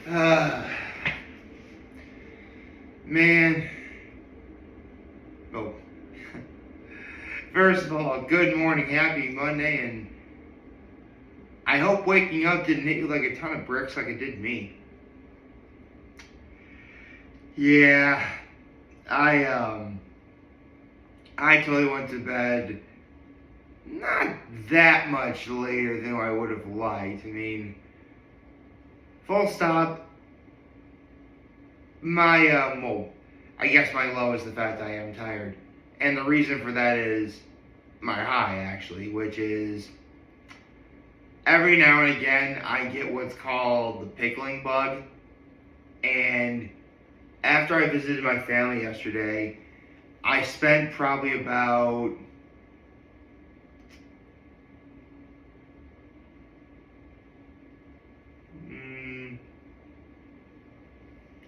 Uh, man. Oh. First of all, good morning, happy Monday, and I hope waking up didn't hit you like a ton of bricks like it did me. Yeah, I I totally went to bed not that much later than I would have liked. I mean, full stop. Well, I guess my low is the fact that I am tired, and the reason for that is my high actually, which is every now and again I get what's called the pickling bug, and after I visited my family yesterday, I spent probably about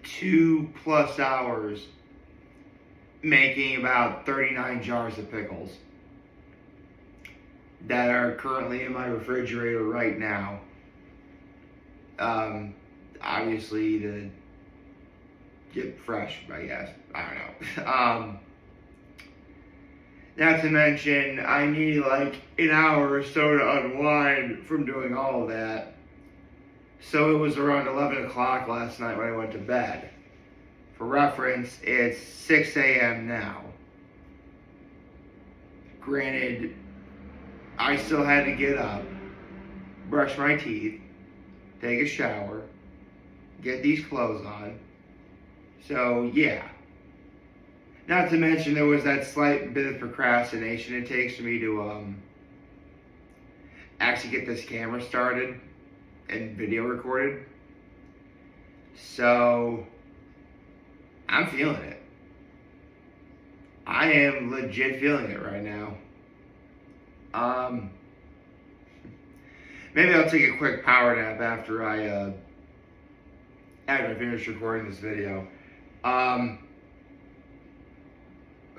2+ hours making about 39 jars of pickles that are currently in my refrigerator right now. Obviously to get fresh, I guess. I don't know. Not to mention, I need like an hour or so to unwind from doing all of that. So it was around 11 o'clock last night when I went to bed. For reference, it's 6 a.m. now. Granted, I still had to get up, brush my teeth, take a shower, get these clothes on. So, yeah. Not to mention there was that slight bit of procrastination it takes for me to actually get this camera started and video recorded. So, I'm feeling it. I am legit feeling it right now. Maybe I'll take a quick power nap after I finish recording this video.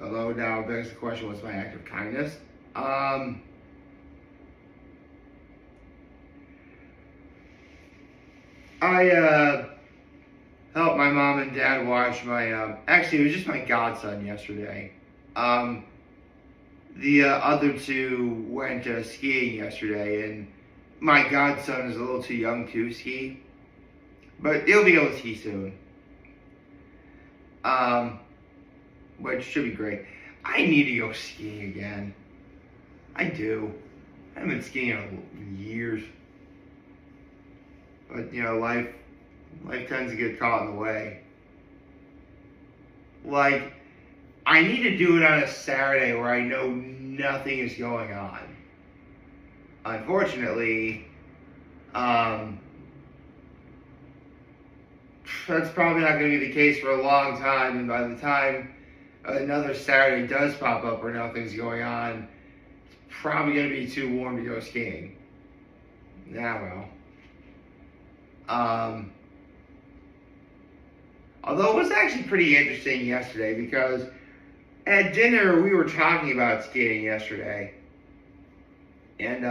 Although now begs the question, what's my act of kindness? I helped my mom and dad watch my, actually it was just my godson yesterday. The other two went skiing yesterday, and my godson is a little too young to ski, but he'll be able to ski soon. Which should be great. I need to go skiing again. I do. I haven't been skiing in years. But, you know, life tends to get caught in the way. Like, I need to do it on a Saturday where I know nothing is going on. Unfortunately, that's probably not going to be the case for a long time, and by the time another Saturday does pop up where nothing's going on, it's probably going to be too warm to go skiing. Well. Although it was actually pretty interesting yesterday because at dinner we were talking about skiing yesterday. And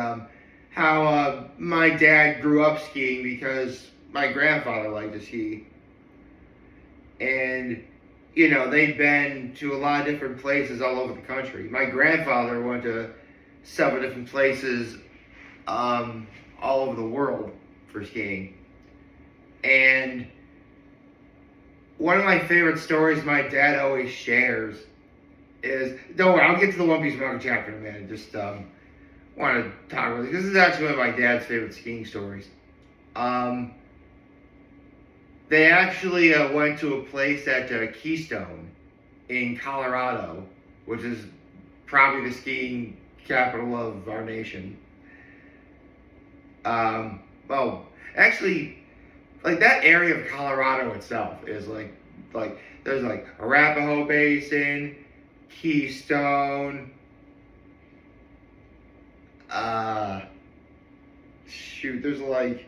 how my dad grew up skiing because my grandfather liked to ski. And, you know, they'd been to a lot of different places all over the country. My grandfather went to several different places all over the world for skiing. And one of my favorite stories my dad always shares is, don't worry, I'll get to the One Piece Manga Chapter in a minute. Just want to talk about it. This is actually one of my dad's favorite skiing stories. They actually went to a place at Keystone in Colorado, which is probably the skiing capital of our nation. Actually, like that area of Colorado itself is like there's like Arapahoe Basin, Keystone, there's like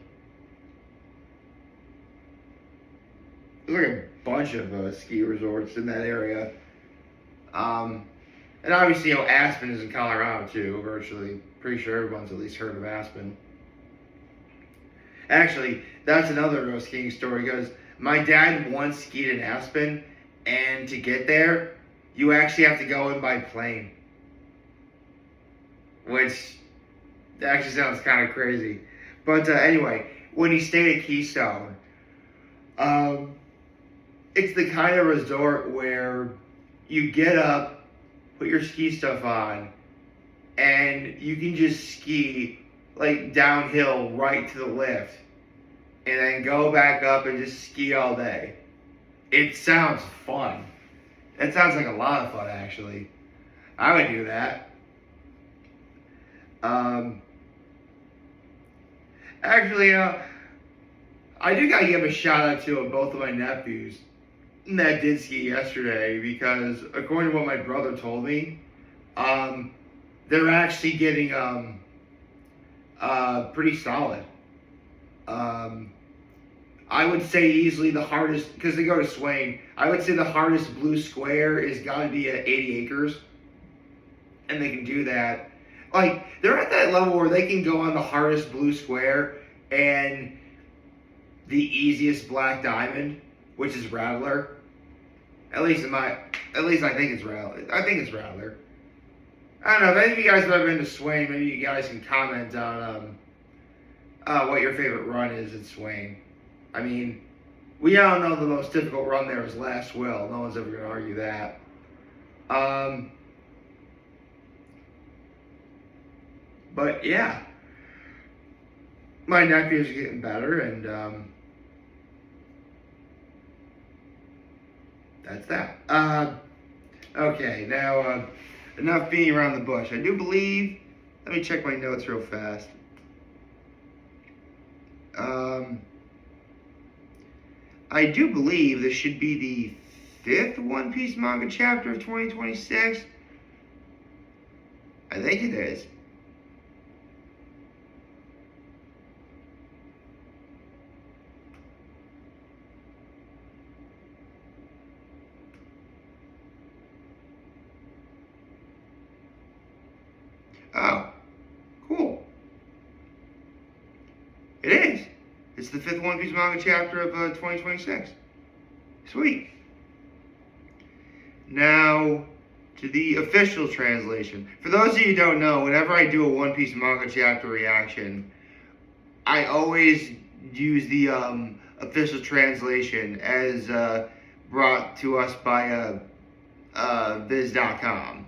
a bunch of ski resorts in that area. And obviously, you know, Aspen is in Colorado too, virtually. Pretty sure everyone's at least heard of Aspen. Actually, that's another real skiing story because my dad once skied in Aspen, and to get there, you actually have to go in by plane, which actually sounds kind of crazy. But anyway, when he stayed at Keystone, um, it's the kind of resort where you get up, put your ski stuff on, and you can just ski like downhill right to the lift, and then go back up and just ski all day. It sounds fun. It sounds like a lot of fun, actually. I would do that. Um, actually, I do gotta give a shout out to both of my nephews that did ski yesterday because, according to what my brother told me, they're actually getting pretty solid. I would say easily the hardest, because they go to Swain, I would say the hardest blue square is got to be at 80 acres. And they can do that. Like, they're at that level where they can go on the hardest blue square and the easiest black diamond, which is Rattler. At least I think it's Rattler. I think it's Rattler. I don't know, if any of you guys have ever been to Swain, maybe you guys can comment on what your favorite run is at Swain. I mean, we all know the most difficult run there is Last Will. No one's ever going to argue that. But yeah, my nephews are getting better, and that's that. Okay, now enough being around the bush. I do believe. Let me check my notes real fast. I do believe this should be the 5th One Piece Manga Chapter of 2026. I think it is. Oh, cool. It is. It's the 5th One Piece Manga Chapter of 2026. Sweet. Now, to the official translation. For those of you who don't know, whenever I do a One Piece Manga Chapter reaction, I always use the official translation as brought to us by Viz.com.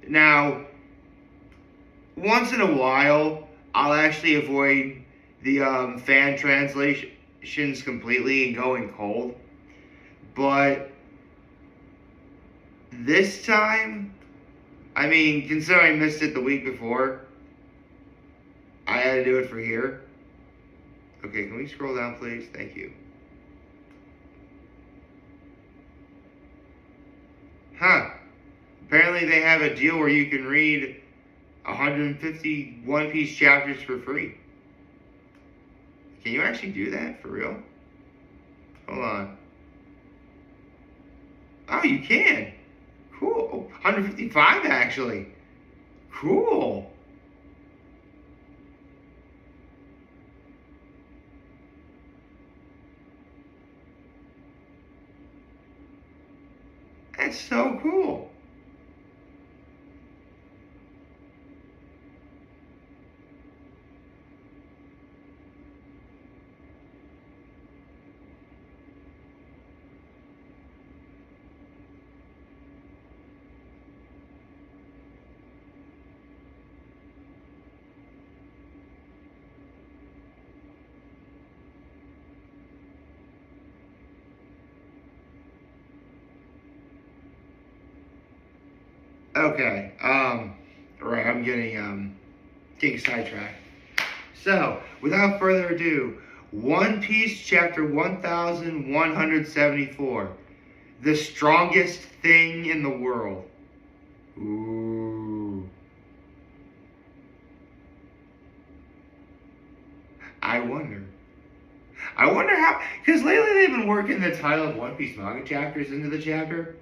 Now, once in a while, I'll actually avoid the fan translations completely and going cold. But this time, I mean, considering I missed it the week before, I had to do it for here. Okay, can we scroll down, please? Thank you. Huh. Apparently they have a deal where you can read 150 One Piece chapters for free. Can you actually do that? For real? Hold on. Oh, you can. Cool. Oh, 155 actually. Cool. That's so cool. Okay. Right, I'm getting sidetracked. So, without further ado, One Piece Chapter 1174. The strongest thing in the world. Ooh. I wonder how, because lately they've been working the title of One Piece Manga Chapters into the chapter.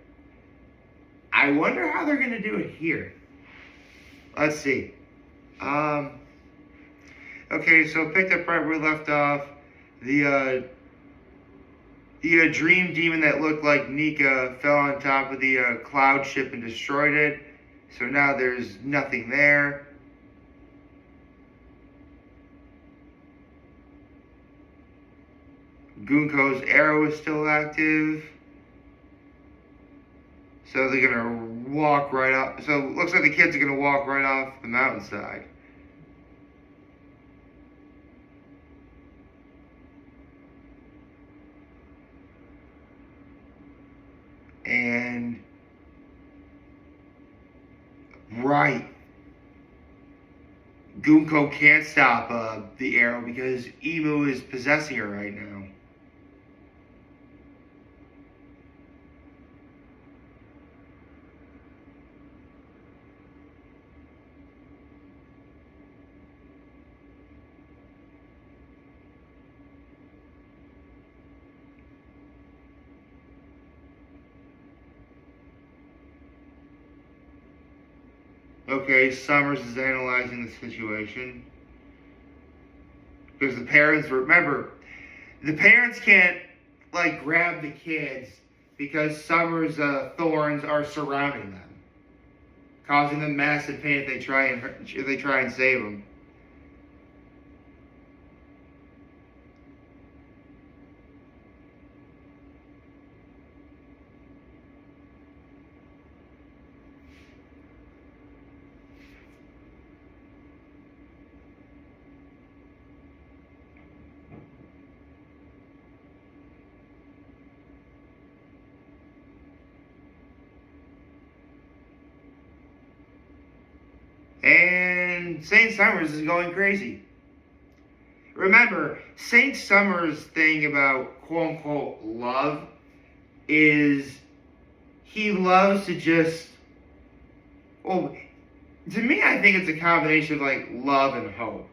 I wonder how they're going to do it here. Let's see. Okay, so picked up right where we left off. The dream demon that looked like Nika fell on top of the cloud ship and destroyed it. So now there's nothing there. Gunko's arrow is still active. So they're gonna walk right off. So it looks like the kids are gonna walk right off the mountainside. And right, Gunko can't stop the arrow because Emu is possessing her right now. Okay, Summers is analyzing the situation. Because the parents, remember, the parents can't, like, grab the kids because Summers' thorns are surrounding them, causing them massive pain if they try and save them. And Saint Summers is going crazy. Remember, Saint Summers' thing about quote unquote love is he loves to just, well, to me, I think it's a combination of like love and hope.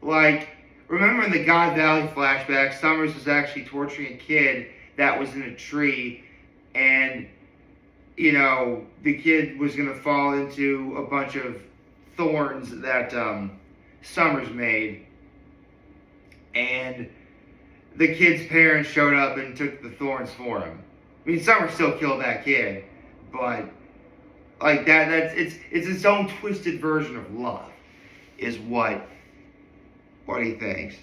Like, remember in the God Valley flashback, Summers was actually torturing a kid that was in a tree, and the kid was gonna fall into a bunch of thorns that Summers made, and the kid's parents showed up and took the thorns for him. I mean, Summers still killed that kid, but like it's its own twisted version of love, is what he thinks.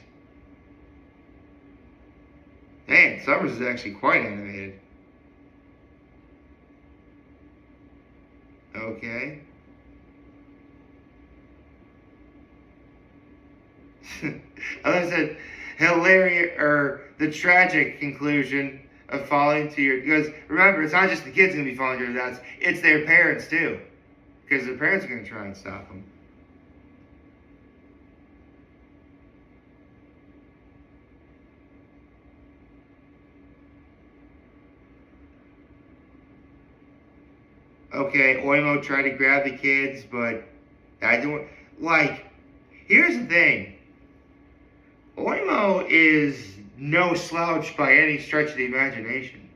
Man, Summers is actually quite animated. Okay. As I said, hilarious, or the tragic conclusion of falling to your, because remember, it's not just the kids going to be falling to their deaths, it's their parents too. Because their parents are going to try and stop them. Okay, Oimo tried to grab the kids, but I don't, like, here's the thing. Oimo is no slouch by any stretch of the imagination.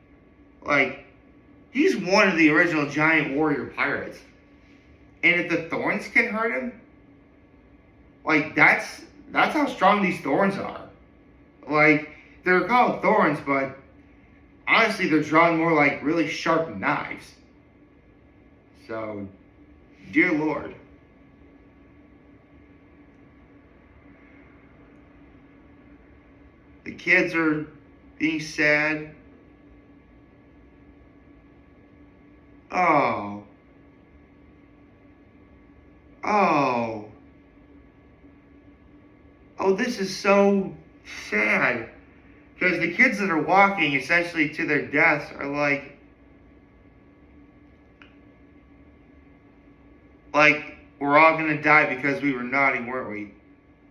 Like, he's one of the original giant warrior pirates. And if the thorns can hurt him, like, that's how strong these thorns are. Like, they're called thorns, but honestly, they're drawn more like really sharp knives. So, dear Lord. The kids are being sad. Oh. Oh. Oh, this is so sad. Because the kids that are walking essentially to their deaths are like we're all gonna die because we were naughty, weren't we?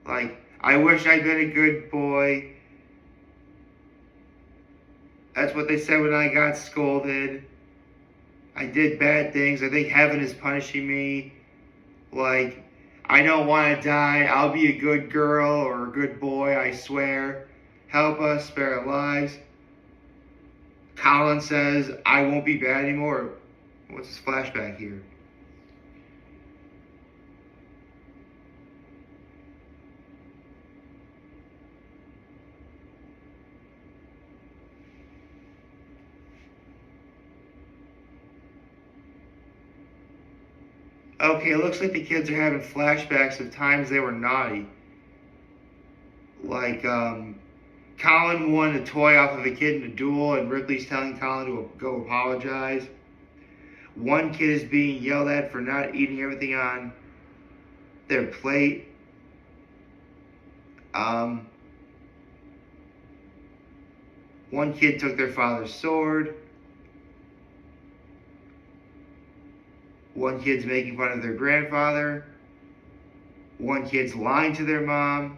Like, I wish I'd been a good boy. That's what they said when I got scolded. I did bad things. I think heaven is punishing me. Like, I don't want to die. I'll be a good girl or a good boy, I swear. Help us, spare our lives. Colin says, I won't be bad anymore. What's this flashback here? Okay, it looks like the kids are having flashbacks of times they were naughty. Like, Colin won a toy off of a kid in a duel, and Ripley's telling Colin to go apologize. One kid is being yelled at for not eating everything on their plate. One kid took their father's sword. One kid's making fun of their grandfather. One kid's lying to their mom.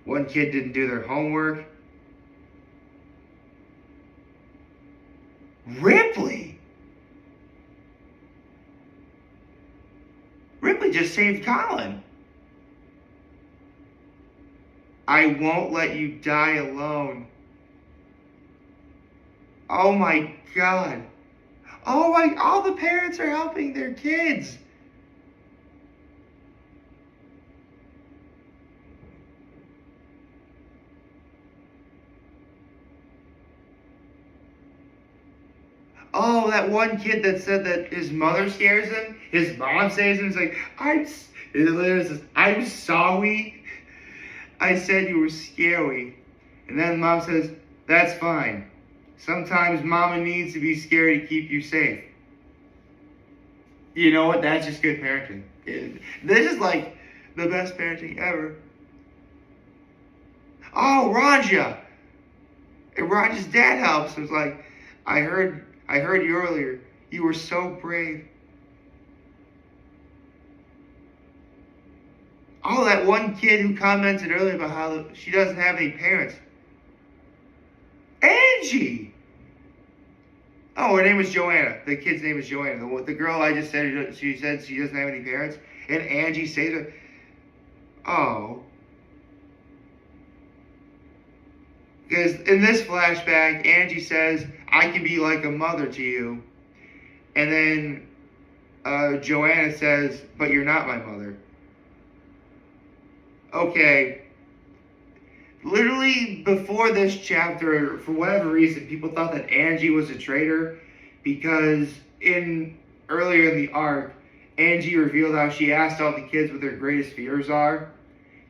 One kid didn't do their homework. Ripley! Ripley just saved Colin. I won't let you die alone. Oh my God. Oh my, all the parents are helping their kids. Oh, that one kid that said that his mother scares him. His mom saves him. He's like, I'm sorry. I said you were scary. And then mom says, that's fine. Sometimes mama needs to be scary to keep you safe. You know what? That's just good parenting. This is like the best parenting ever. Oh, Ranja. And Ranja's dad helps. It's like, I heard you earlier. You were so brave. Oh, that one kid who commented earlier about how she doesn't have any parents. Angie! Oh, her name was Joanna. The kid's name is Joanna. The girl I just said, she said she doesn't have any parents. And Angie saved her. Oh. Because in this flashback, Angie says, I can be like a mother to you. And then Joanna says, but you're not my mother. Okay. Literally before this chapter, for whatever reason, people thought that Angie was a traitor because earlier in the arc, Angie revealed how she asked all the kids what their greatest fears are,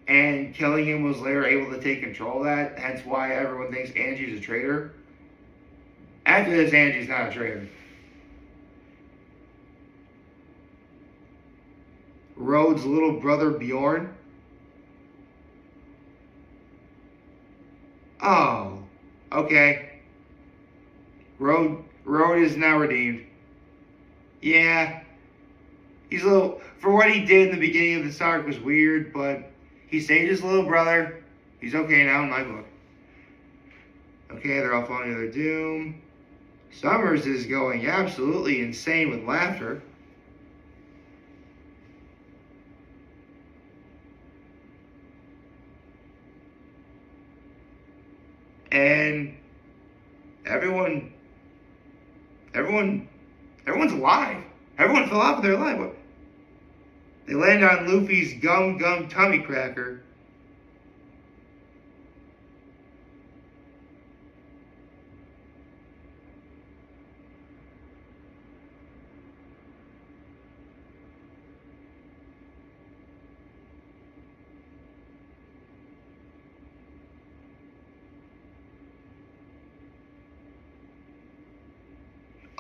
and killing him was later able to take control of that. Hence why everyone thinks Angie's a traitor. After this, Angie's not a traitor. Rhodes' little brother Bjorn. Oh, okay. Road is now redeemed. Yeah. He's a little, for what he did in the beginning of this arc was weird, but he saved his little brother. He's okay now in my book. Okay, they're all falling to their doom. Summers is going absolutely insane with laughter. And everyone's alive. Everyone fell off of their life. They land on Luffy's gum tummy cracker.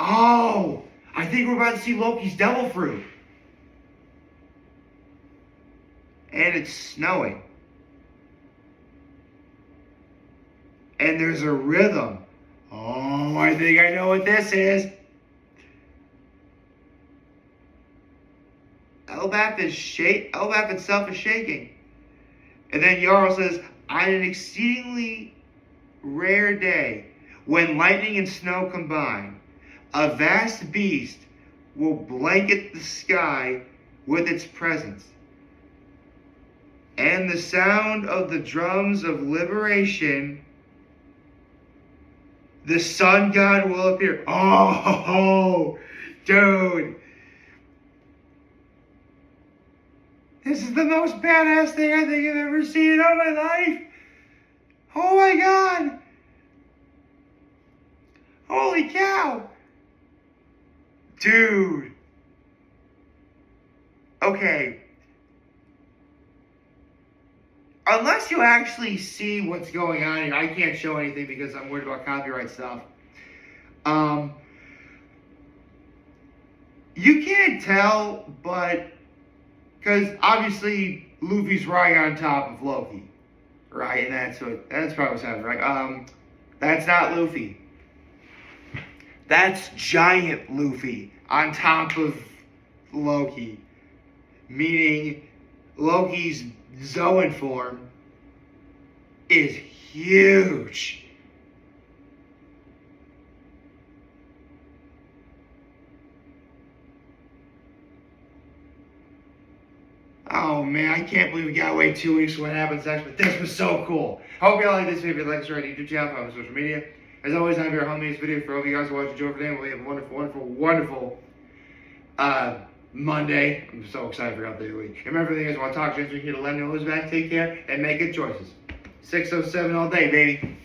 Oh, I think we're about to see Loki's devil fruit. And it's snowing. And there's a rhythm. Oh, I think I know what this is. Elbaf itself is shaking. And then Jarl says, on an exceedingly rare day, when lightning and snow combine, a vast beast will blanket the sky with its presence. And the sound of the drums of liberation, the sun god will appear. Oh, dude. This is the most badass thing I think I've ever seen in all my life. Oh my god! Holy cow! Dude. Okay. Unless you actually see what's going on here, I can't show anything because I'm worried about copyright stuff. You can't tell, but because obviously Luffy's right on top of Loki, right? And that's probably what's happening, right? That's not Luffy. That's giant Luffy on top of Loki, meaning Loki's Zoan form is huge. Oh man, I can't believe we gotta wait 2 weeks for what happens next, but this was so cool. I hope you all like this video. If you like this, right, YouTube channel, follow social media. As always, I'm your homie. This video for all of you guys who watch enjoy today. We have a wonderful Monday. I'm so excited for the week. Remember, if you guys want to talk to us, we're here to let me know who's back. Take care and make good choices. 607 all day, baby.